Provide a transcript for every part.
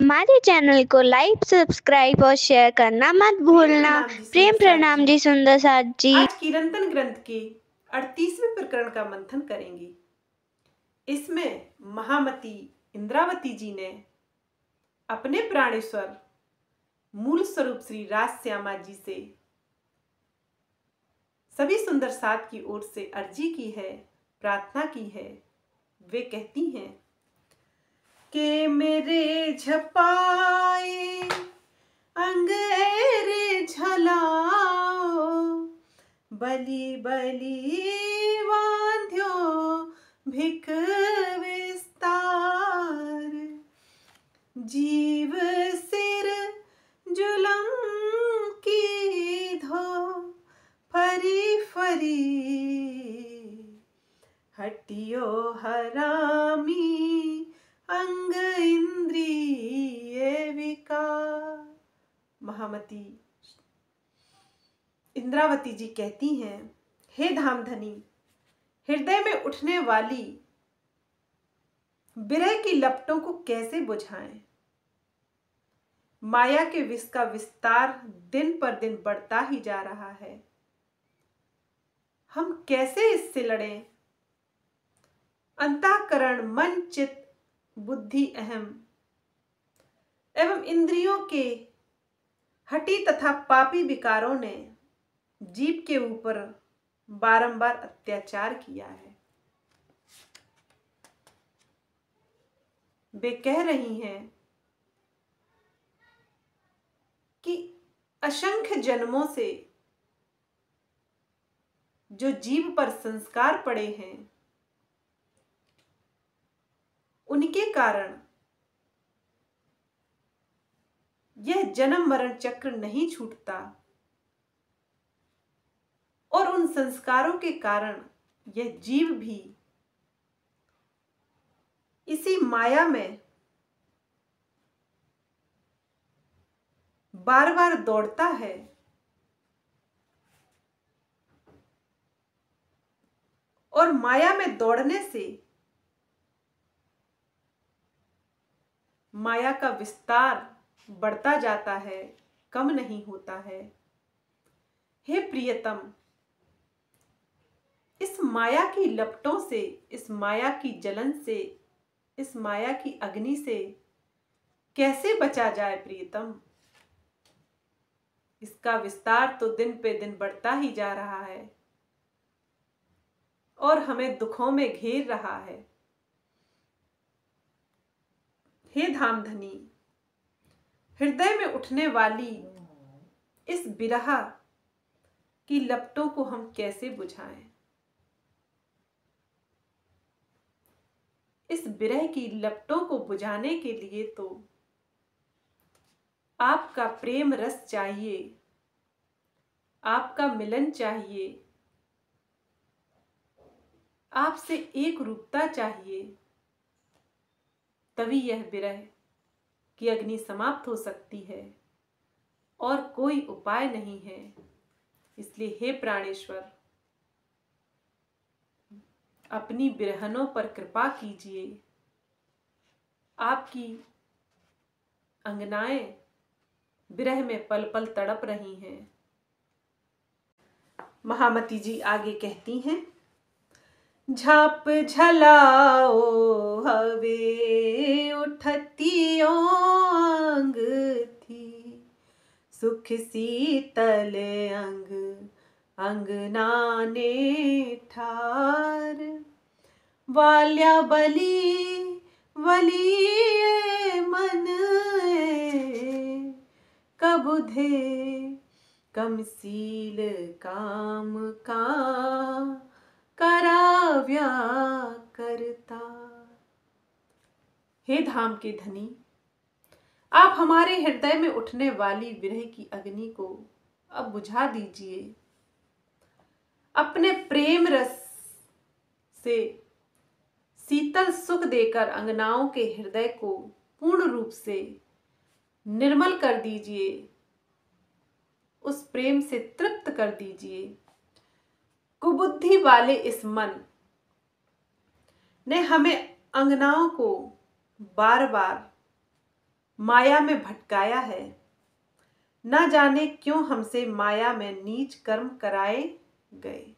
हमारे चैनल को like, subscribe और शेयर करना मत भूलना। प्रेम प्रणाम जी सुंदर साथ जी। आज कीर्तन ग्रंथ के 38वें प्रकरण का मंथन करेंगे। इसमें महामती इंद्रावती जी ने अपने प्राणेश्वर मूल स्वरूप श्री राज श्यामा जी से सभी सुंदर साथ की ओर से अर्जी की है, प्रार्थना की है। वे कहती हैं कि मेरे झपाए अंगेरे झलाओ, बलि बलि वांध्यो भिक विस्तार, जीव सिर जुलम की धो फरी फरी, हटियो हरामी अंग इंद्रिय विकार। महामती इंद्रावती जी कहती हैं, हे धामधनी, हृदय में उठने वाली विरह की लपटों को कैसे बुझाएं। माया के विष का विस्तार दिन पर दिन बढ़ता ही जा रहा है। हम कैसे इससे लड़ें। अंतःकरण, मन, चित्त, बुद्धि, अहम एवं इंद्रियों के हठी तथा पापी विकारों ने जीव के ऊपर बारंबार अत्याचार किया है। वे कह रही हैं कि असंख्य जन्मों से जो जीव पर संस्कार पड़े हैं, उनके कारण यह जन्म मरण चक्र नहीं छूटता और उन संस्कारों के कारण यह जीव भी इसी माया में बार बार दौड़ता है और माया में दौड़ने से माया का विस्तार बढ़ता जाता है, कम नहीं होता है। हे प्रियतम, इस माया की लपटों से, इस माया की जलन से, इस माया की अग्नि से कैसे बचा जाए प्रियतम। इसका विस्तार तो दिन पे दिन बढ़ता ही जा रहा है और हमें दुखों में घेर रहा है। हे धामधनी, हृदय में उठने वाली इस विरह की लपटों को हम कैसे बुझाएं। इस विरह की लपटों को बुझाने के लिए तो आपका प्रेम रस चाहिए, आपका मिलन चाहिए, आपसे एक रूपता चाहिए। तभी यह विरह की अग्नि समाप्त हो सकती है और कोई उपाय नहीं है। इसलिए हे प्राणेश्वर, अपनी बिरहनों पर कृपा कीजिए। आपकी अंगनाएं विरह में पल पल तड़प रही हैं। महामती जी आगे कहती हैं, झाप झलाओ हवे उठतियो अंग थी, सुख शीतल अंग अंगना ने ठार, वाल्या बली वली मन कबुधे, कमसील काम का कराव्या करता। हे धाम के धनी, आप हमारे हृदय में उठने वाली विरह की अग्नि को अब बुझा दीजिए। अपने प्रेम रस से शीतल सुख देकर अंगनाओं के हृदय को पूर्ण रूप से निर्मल कर दीजिए, उस प्रेम से तृप्त कर दीजिए। कुबुद्धि वाले इस मन ने हमें अंगनाओं को बार बार माया में भटकाया है। ना जाने क्यों हमसे माया में नीच कर्म कराए गए।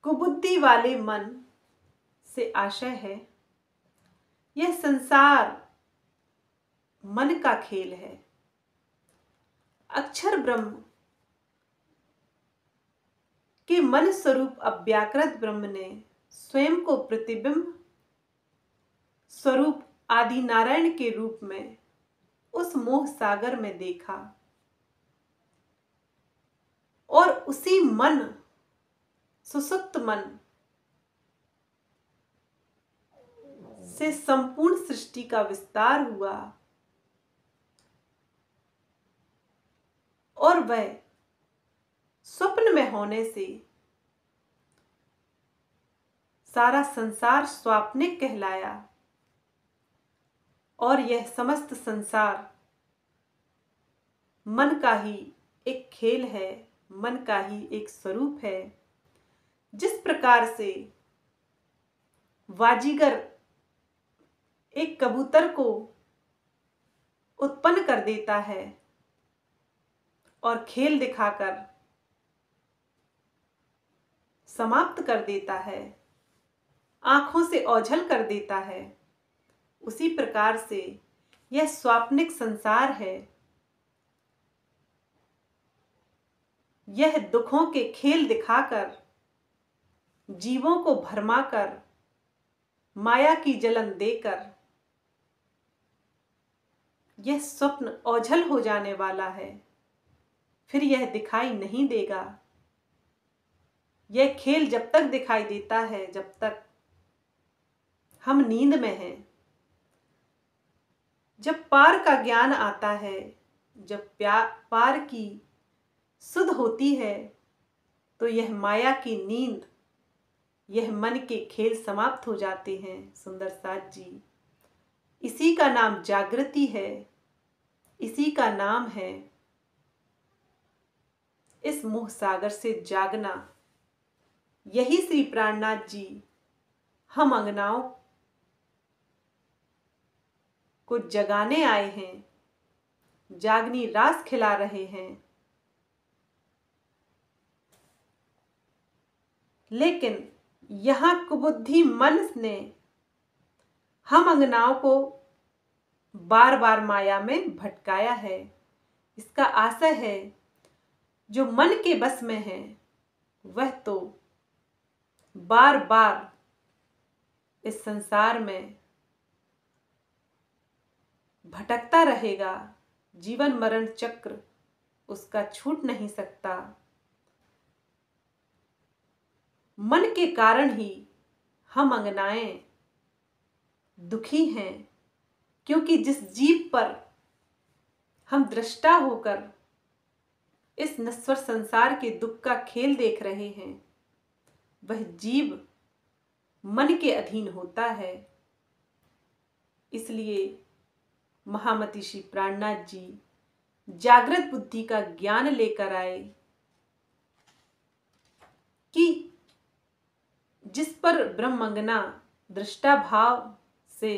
कुबुद्धि वाले मन से आशय है, यह संसार मन का खेल है। अक्षर ब्रह्म के मन स्वरूप अव्याकृत ब्रह्म ने स्वयं को प्रतिबिंब स्वरूप आदि नारायण के रूप में उस मोह सागर में देखा और उसी मन, सुसुप्त मन से संपूर्ण सृष्टि का विस्तार हुआ और वह स्वप्न में होने से सारा संसार स्वाप्निक कहलाया और यह समस्त संसार मन का ही एक खेल है, मन का ही एक स्वरूप है। जिस प्रकार से बाजीगर एक कबूतर को उत्पन्न कर देता है और खेल दिखाकर समाप्त कर देता है, आंखों से ओझल कर देता है, उसी प्रकार से यह स्वाप्निक संसार है। यह दुखों के खेल दिखाकर, जीवों को भरमाकर, माया की जलन देकर यह स्वप्न ओझल हो जाने वाला है। फिर यह दिखाई नहीं देगा। यह खेल जब तक दिखाई देता है जब तक हम नींद में हैं। जब पार का ज्ञान आता है, जब पार की सुध होती है, तो यह माया की नींद, यह मन के खेल समाप्त हो जाते हैं। सुंदर साथ जी, इसी का नाम जागृति है, इसी का नाम है इस मोह सागर से जागना। यही श्री प्राणनाथ जी हम अंगनाओं को जगाने आए हैं, जागनी रास खिला रहे हैं। लेकिन यहां कुबुद्धि मन ने हम अंगनाओं को बार बार माया में भटकाया है। इसका आशय है, जो मन के बस में है वह तो बार बार इस संसार में भटकता रहेगा। जीवन मरण चक्र उसका छूट नहीं सकता। मन के कारण ही हम अंगनाएं दुखी हैं, क्योंकि जिस जीव पर हम दृष्टा होकर इस नश्वर संसार के दुख का खेल देख रहे हैं, वह जीव मन के अधीन होता है। इसलिए महामती श्री प्राणनाथ जी जागृत बुद्धि का ज्ञान लेकर आए कि जिस पर ब्रह्मंगना दृष्टा भाव से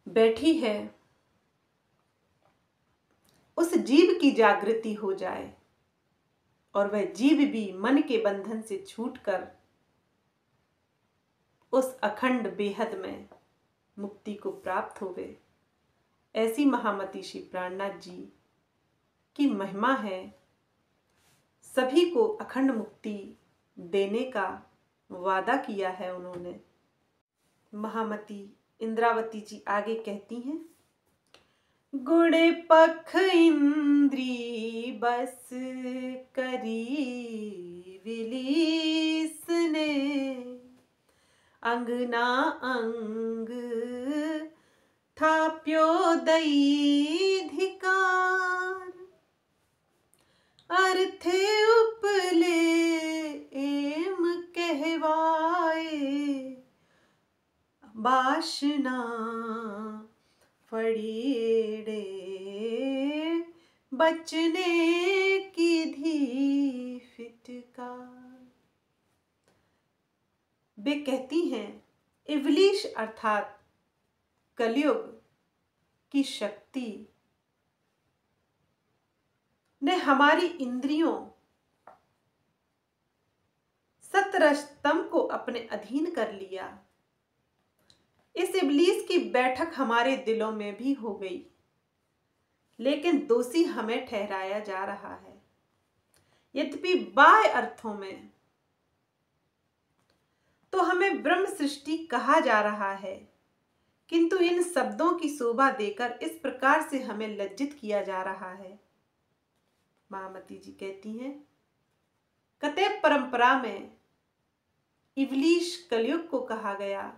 बैठी है, उस जीव की जागृति हो जाए और वह जीव भी मन के बंधन से छूटकर उस अखंड बेहद में मुक्ति को प्राप्त होवे। ऐसी महामती श्री प्राणनाथ जी की महिमा है। सभी को अखंड मुक्ति देने का वादा किया है उन्होंने। महामती इंद्रावती जी आगे कहती हैं, गुण पख इंद्री बस करी विलीस ने, अंगना अंग थाप्यो दई धिकार, अर्थे उपले एम कहवाए, बाशना फड़ीड़े बचने की धी फिटकार। वे कहती हैं, इवलिश अर्थात कलयुग की शक्ति ने हमारी इंद्रियों सतरजतम को अपने अधीन कर लिया। इस इब्लीस की बैठक हमारे दिलों में भी हो गई, लेकिन दोषी हमें ठहराया जा रहा है। यद्यपि बाह्य अर्थों में तो हमें ब्रह्म सृष्टि कहा जा रहा है, किंतु इन शब्दों की शोभा देकर इस प्रकार से हमें लज्जित किया जा रहा है। महामती जी कहती हैं, कतैब परंपरा में इब्लीस कलयुग को कहा गया।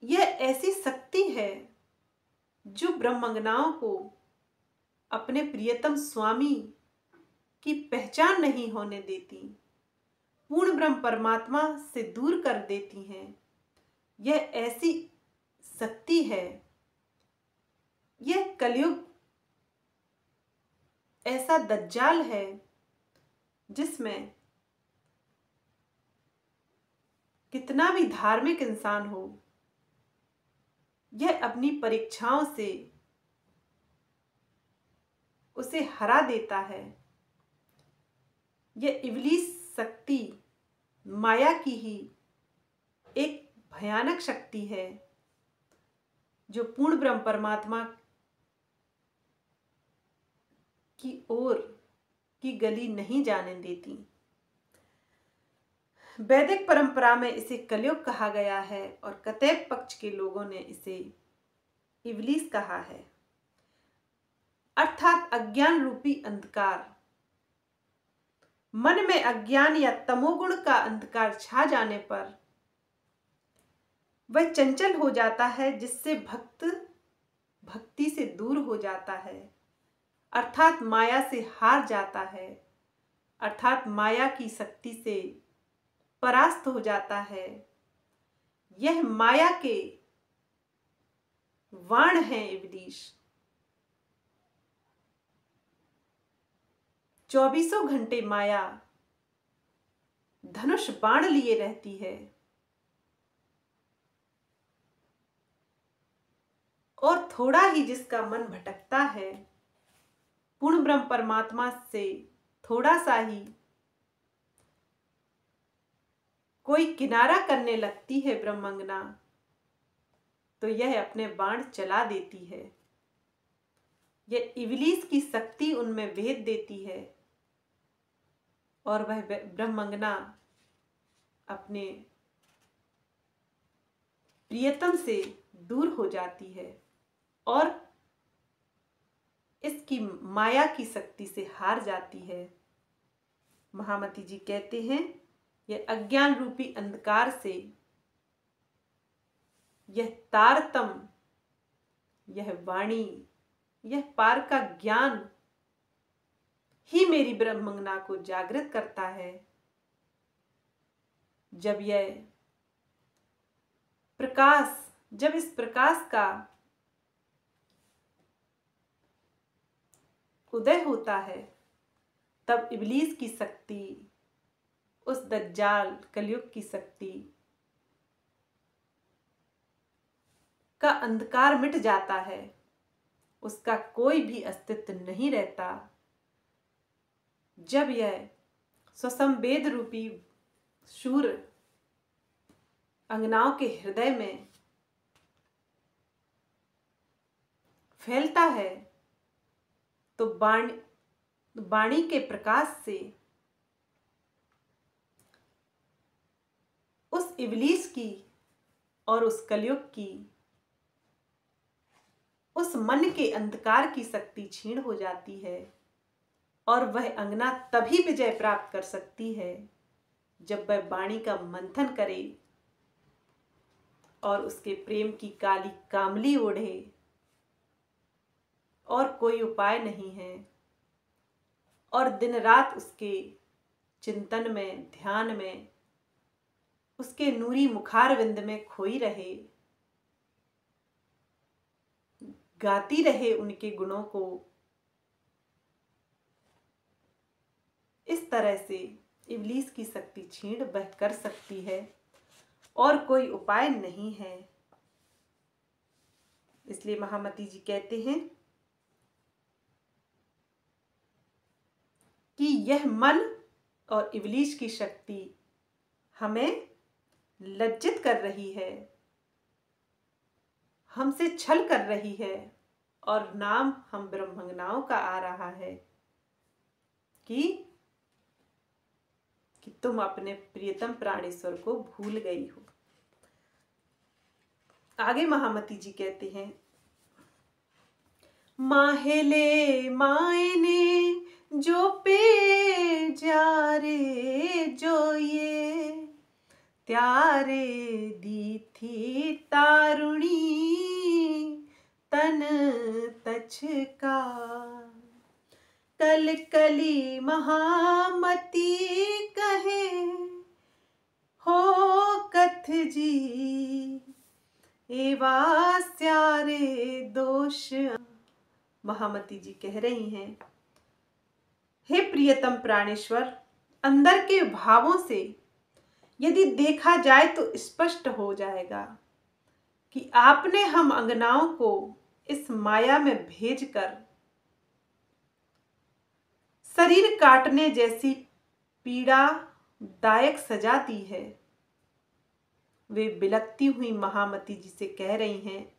यह ऐसी शक्ति है जो ब्रह्मंगनाओं को अपने प्रियतम स्वामी की पहचान नहीं होने देती, पूर्ण ब्रह्म परमात्मा से दूर कर देती हैं। यह ऐसी शक्ति है, यह कलयुग ऐसा दज्जाल है जिसमें कितना भी धार्मिक इंसान हो, यह अपनी परीक्षाओं से उसे हरा देता है। यह इब्लीस शक्ति माया की ही एक भयानक शक्ति है जो पूर्ण ब्रह्म परमात्मा की ओर की गली नहीं जाने देती। वैदिक परंपरा में इसे कलयुग कहा गया है और कतैब पक्ष के लोगों ने इसे इब्लीस कहा है, अर्थात अज्ञान रूपी अंधकार। मन में अज्ञान या तमोगुण का अंधकार छा जाने पर वह चंचल हो जाता है, जिससे भक्त भक्ति से दूर हो जाता है, अर्थात माया से हार जाता है, अर्थात माया की शक्ति से परास्त हो जाता है। यह माया के वाण है इब्लीस। 24 घंटे माया धनुष बाण लिए रहती है और थोड़ा ही जिसका मन भटकता है, पूर्ण ब्रह्म परमात्मा से थोड़ा सा ही कोई किनारा करने लगती है ब्रह्मंगना, तो यह अपने बाण चला देती है। यह इब्लीस की शक्ति उनमें भेद देती है और वह ब्रह्मंगना अपने प्रियतम से दूर हो जाती है और इसकी माया की शक्ति से हार जाती है। महामती जी कहते हैं, यह अज्ञान रूपी अंधकार से, यह तारतम, यह वाणी, यह पार का ज्ञान ही मेरी ब्रह्मंगना को जागृत करता है। जब इस प्रकाश का उदय होता है, तब इब्लीस की शक्ति, उस दज्जाल कलयुग की शक्ति का अंधकार मिट जाता है, उसका कोई भी अस्तित्व नहीं रहता। जब यह स्वसंवेद रूपी शूर अंगनाओं के हृदय में फैलता है, तो वाणी के प्रकाश से उस इब्लीस की और उस कलयुग की, उस मन के अंधकार की शक्ति क्षीण हो जाती है और वह अंगना तभी विजय प्राप्त कर सकती है जब वह वाणी का मंथन करे और उसके प्रेम की काली कामली ओढ़े। और कोई उपाय नहीं है, और दिन रात उसके चिंतन में, ध्यान में, उसके नूरी मुखारविंद में खोई रहे, गाती रहे उनके गुणों को। इस तरह से इब्लीस की शक्ति क्षीण वह कर सकती है और कोई उपाय नहीं है। इसलिए महामती जी कहते हैं कि यह मन और इब्लीस की शक्ति हमें लज्जित कर रही है, हमसे छल कर रही है, और नाम हम ब्रह्मज्ञाओं का आ रहा है कि तुम अपने प्रियतम प्राणेश्वर को भूल गई हो। आगे महामती जी कहते हैं, माहेले मायने जो पे जा रे जो ये त्यारे दी थी तारुणी तन तछका कल कली महामती कहे हो कथ जी एवा स्यारे दोष। महामती जी कह रही हैं, हे प्रियतम प्राणेश्वर, अंदर के भावों से यदि देखा जाए तो स्पष्ट हो जाएगा कि आपने हम अंगनाओं को इस माया में भेजकर शरीर काटने जैसी पीड़ा दायक सजा दी है। वे बिलखती हुई महामती जी से कह रही हैं,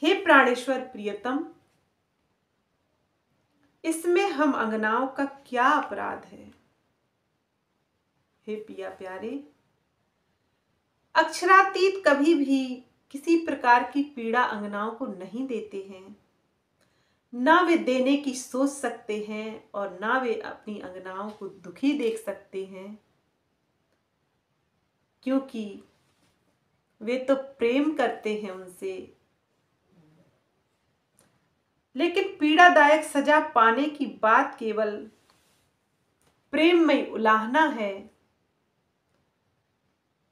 हे प्राणेश्वर प्रियतम, इसमें हम अंगनाओं का क्या अपराध है। हे पिया प्यारे, अक्षरातीत कभी भी किसी प्रकार की पीड़ा अंगनाओं को नहीं देते हैं, ना वे देने की सोच सकते हैं और ना वे अपनी अंगनाओं को दुखी देख सकते हैं, क्योंकि वे तो प्रेम करते हैं उनसे। लेकिन पीड़ादायक सजा पाने की बात केवल प्रेममय उलाहना है,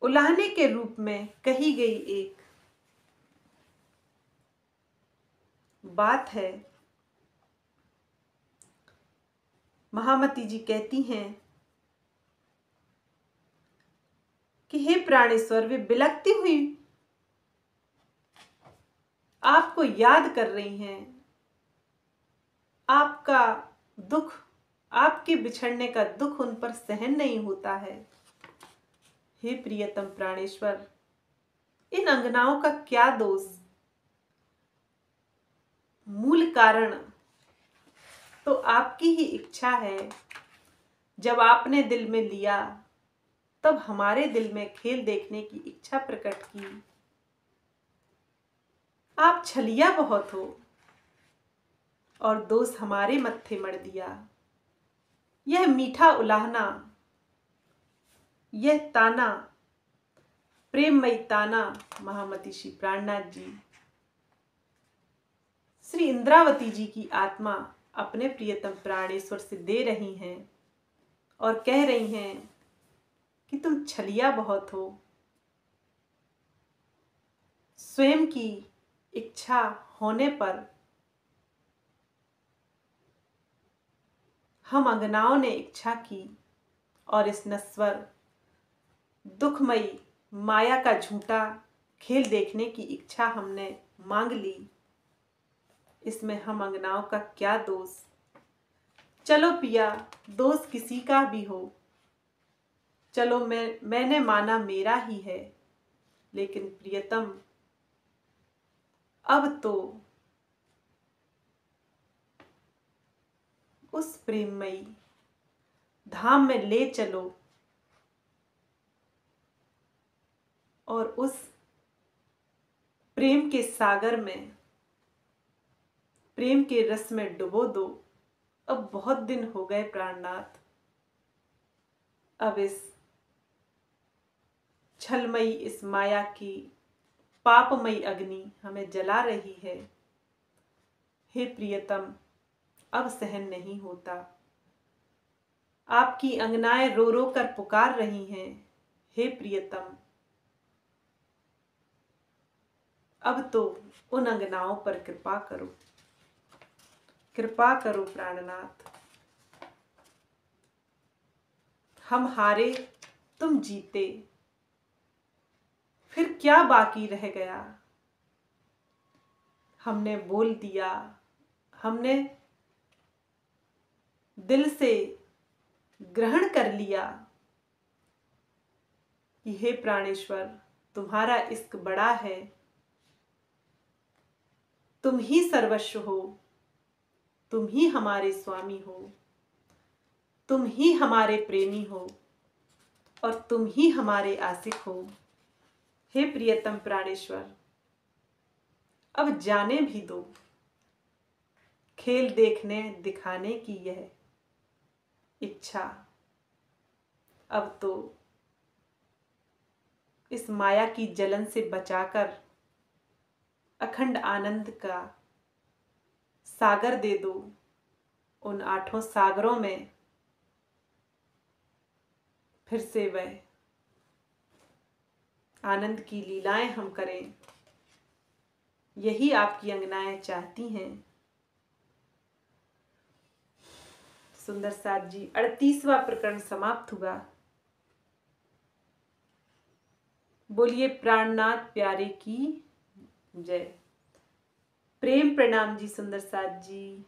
उलाहने के रूप में कही गई एक बात है। महामती जी कहती हैं कि हे प्राणेश्वर, वे बिलखती हुई आपको याद कर रही हैं, आपका दुख, आपके बिछड़ने का दुख उन पर सहन नहीं होता है। हे प्रियतम प्राणेश्वर, इन अंगनाओं का क्या दोष? मूल कारण तो आपकी ही इच्छा है। जब आपने दिल में लिया तब हमारे दिल में खेल देखने की इच्छा प्रकट की। आप छलिया बहुत हो और दोष हमारे मत्थे मढ़ दिया। यह मीठा उलाहना, यह ताना, प्रेममयी ताना महामती श्री प्राणनाथ जी श्री इंद्रावती जी की आत्मा अपने प्रियतम प्राणेश्वर से दे रही हैं और कह रही हैं कि तुम छलिया बहुत हो। स्वयं की इच्छा होने पर हम अंगनाओं ने इच्छा की और इस नश्वर दुखमयी माया का झूठा खेल देखने की इच्छा हमने मांग ली। इसमें हम अंगनाओं का क्या दोष? चलो पिया, दोष किसी का भी हो, चलो मैंने माना मेरा ही है, लेकिन प्रियतम अब तो उस प्रेममयी धाम में ले चलो और उस प्रेम के सागर में, प्रेम के रस में डुबो दो। अब बहुत दिन हो गए प्राणनाथ, अब इस छलमयी, इस माया की पापमयी अग्नि हमें जला रही है। हे प्रियतम, अब सहन नहीं होता। आपकी अंगनाएं रो रो कर पुकार रही हैं, हे प्रियतम, अब तो उन अंगनाओं पर कृपा करो, कृपा करो प्राणनाथ। हम हारे, तुम जीते, फिर क्या बाकी रह गया? हमने बोल दिया, हमने दिल से ग्रहण कर लिया कि हे प्राणेश्वर, तुम्हारा इश्क बड़ा है, तुम ही सर्वस्व हो, तुम ही हमारे स्वामी हो, तुम ही हमारे प्रेमी हो और तुम ही हमारे आशिक हो। हे प्रियतम प्राणेश्वर, अब जाने भी दो, खेल देखने दिखाने की यह इच्छा अब तो इस माया की जलन से बचाकर अखंड आनंद का सागर दे दो। उन 8 सागरों में फिर से वह आनंद की लीलाएं हम करें, यही आपकी अंगनाएं चाहती हैं। सुंदर साथ जी 38वां प्रकरण समाप्त हुआ। बोलिए प्राणनाथ प्यारे की जय। प्रेम प्रणाम जी सुंदर साथ जी।